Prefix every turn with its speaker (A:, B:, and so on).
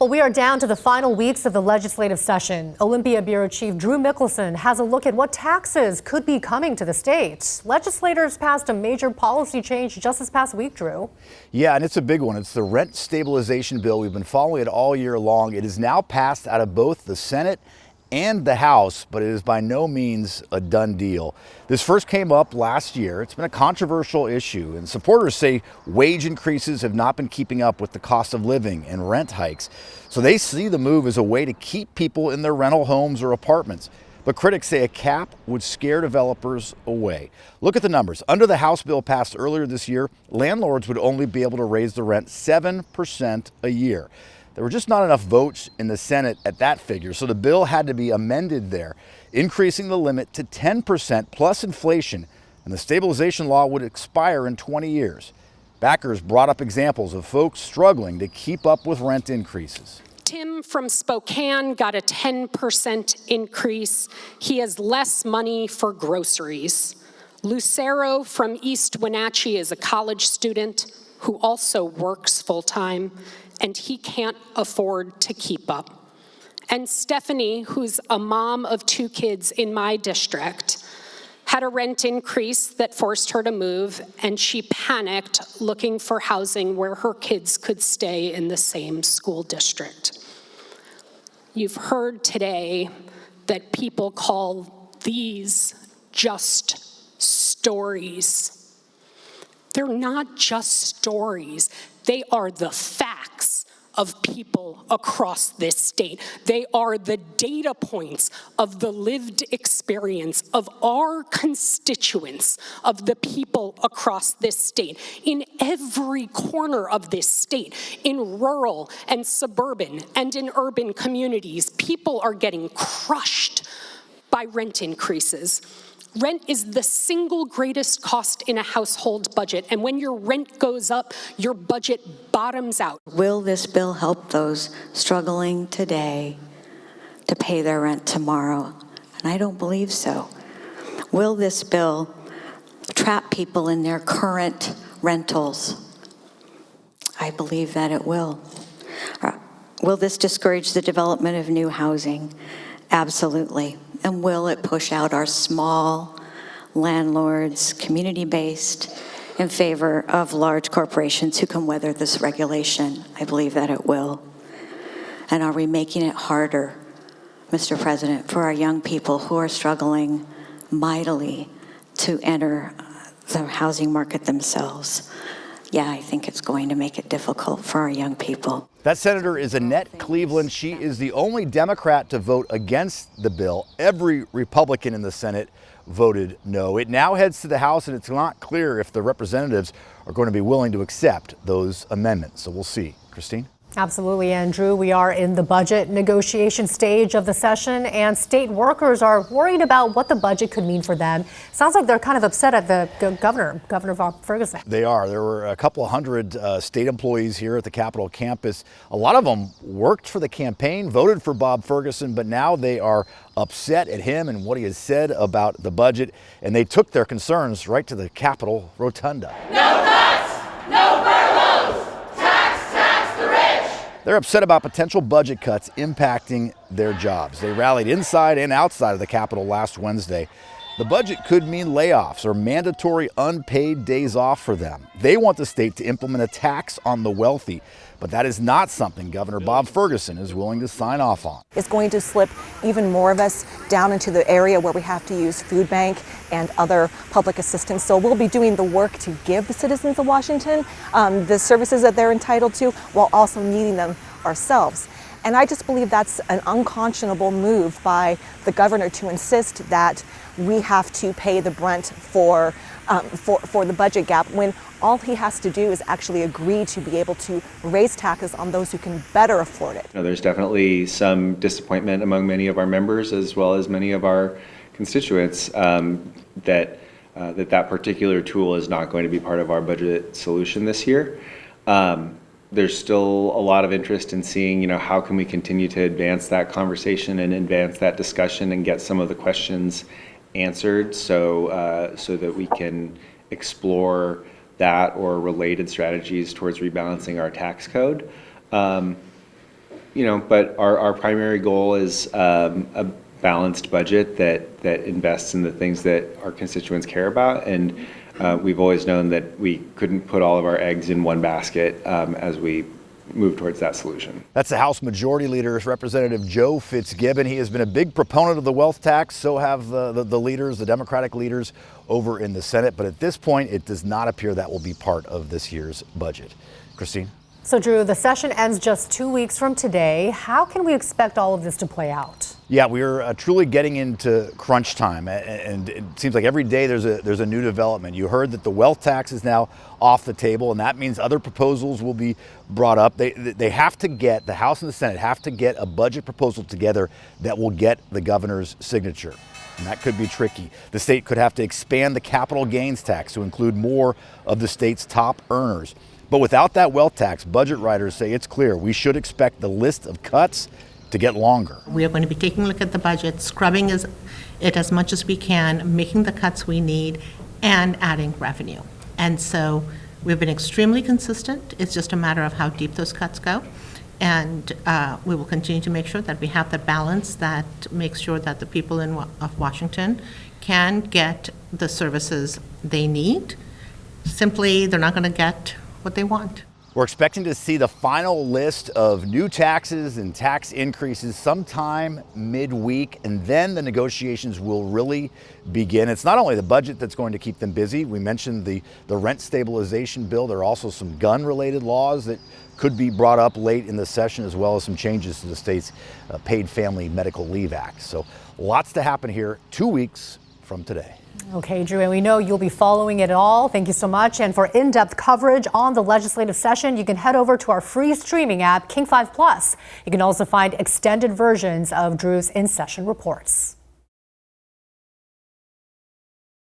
A: Well, we are down to the final weeks of the legislative session. Olympia Bureau Chief Drew Mickelson has a look at what taxes could be coming to the state. Legislators passed a major policy change just this past week, Drew.
B: Yeah, and it's a big one. It's the rent stabilization bill. We've been following it all year long. It is now passed out of both the Senate and the House, but it is by no means a done deal. This first came up last year. It's been a controversial issue, and supporters say wage increases have not been keeping up with the cost of living and rent hikes. So they see the move as a way to keep people in their rental homes or apartments. But critics say a cap would scare developers away. Look at the numbers. Under the House bill passed earlier this year, landlords would only be able to raise the rent 7% a year. There were just not enough votes in the Senate at that figure, so the bill had to be amended there, increasing the limit to 10% plus inflation, and the stabilization law would expire in 20 years. Backers brought up examples of folks struggling to keep up with rent increases.
C: Tim from Spokane got a 10% increase. He has less money for groceries. Lucero from East Wenatchee is a college student who also works full-time, and he can't afford to keep up. And Stephanie, who's a mom of 2 kids in my district, had a rent increase that forced her to move, and she panicked looking for housing where her kids could stay in the same school district. You've heard today that people call these just stories. They're not just stories. They are the facts of people across this state. They are the data points of the lived experience of our constituents, of the people across this state. In every corner of this state, in rural and suburban and in urban communities, people are getting crushed by rent increases. Rent is the single greatest cost in a household budget, and when your rent goes up, your budget bottoms out.
D: Will this bill help those struggling today to pay their rent tomorrow? And I don't believe so. Will this bill trap people in their current rentals? I believe that it will. Will this discourage the development of new housing? Absolutely. And will it push out our small landlords, community-based, in favor of large corporations who can weather this regulation? I believe that it will. And are we making it harder, Mr. President, for our young people who are struggling mightily to enter the housing market themselves? Yeah, I think it's going to make it difficult for our young people.
B: That senator is Annette Cleveland. She is the only Democrat to vote against the bill. Every Republican in the Senate voted no. It now heads to the House, and it's not clear if the representatives are going to be willing to accept those amendments. So we'll see. Christine?
A: Absolutely, Andrew. We are in the budget negotiation stage of the session, and state workers are worried about what the budget could mean for them. Sounds like they're kind of upset at the Governor Bob Ferguson.
B: They are. There were a couple of hundred state employees here at the Capitol campus. A lot of them worked for the campaign, voted for Bob Ferguson, but now they are upset at him and what he has said about the budget, and they took their concerns right to the Capitol rotunda.
E: No cuts! No furloughs!
B: They're upset about potential budget cuts impacting their jobs. They rallied inside and outside of the Capitol last Wednesday. The budget could mean layoffs or mandatory unpaid days off for them. They want the state to implement a tax on the wealthy, but that is not something Governor Bob Ferguson is willing to sign off on.
F: It's going to slip even more of us down into the area where we have to use food bank and other public assistance. So we'll be doing the work to give the citizens of Washington the services that they're entitled to while also needing them ourselves. And I just believe that's an unconscionable move by the governor to insist that we have to pay the brunt for the budget gap when all he has to do is actually agree to be able to raise taxes on those who can better afford it.
G: There's definitely some disappointment among many of our members as well as many of our constituents that particular tool is not going to be part of our budget solution this year. There's still a lot of interest in seeing, how can we continue to advance that conversation and advance that discussion and get some of the questions answered so that we can explore that or related strategies towards rebalancing our tax code. but our primary goal is a balanced budget that invests in the things that our constituents care about. And we've always known that we couldn't put all of our eggs in one basket as we move towards that solution.
B: That's the House Majority Leader, Representative Joe Fitzgibbon. He has been a big proponent of the wealth tax. So have the leaders, the Democratic leaders over in the Senate. But at this point, it does not appear that will be part of this year's budget. Christine?
A: So, Drew, the session ends just 2 weeks from today. How can we expect all of this to play out?
B: Yeah, we're truly getting into crunch time, and it seems like every day there's a new development. You heard that the wealth tax is now off the table, and that means other proposals will be brought up. They have to get, the House and the Senate have to get a budget proposal together that will get the governor's signature. And that could be tricky. The state could have to expand the capital gains tax to include more of the state's top earners. But without that wealth tax, budget writers say it's clear we should expect the list of cuts to get longer.
H: We are going to be taking a look at the budget, scrubbing it as much as we can, making the cuts we need, and adding revenue. And so we've been extremely consistent. It's just a matter of how deep those cuts go. And we will continue to make sure that we have the balance that makes sure that the people of Washington can get the services they need. Simply, they're not going to get what they want.
B: We're expecting to see the final list of new taxes and tax increases sometime midweek, and then the negotiations will really begin. It's not only the budget that's going to keep them busy. We mentioned the rent stabilization bill. There are also some gun-related laws that could be brought up late in the session, as well as some changes to the state's Paid Family Medical Leave Act. So lots to happen here 2 weeks from today.
A: Okay, Drew, and we know you'll be following it all. Thank you so much. And for in-depth coverage on the legislative session, you can head over to our free streaming app, King 5 Plus. You can also find extended versions of Drew's in-session reports.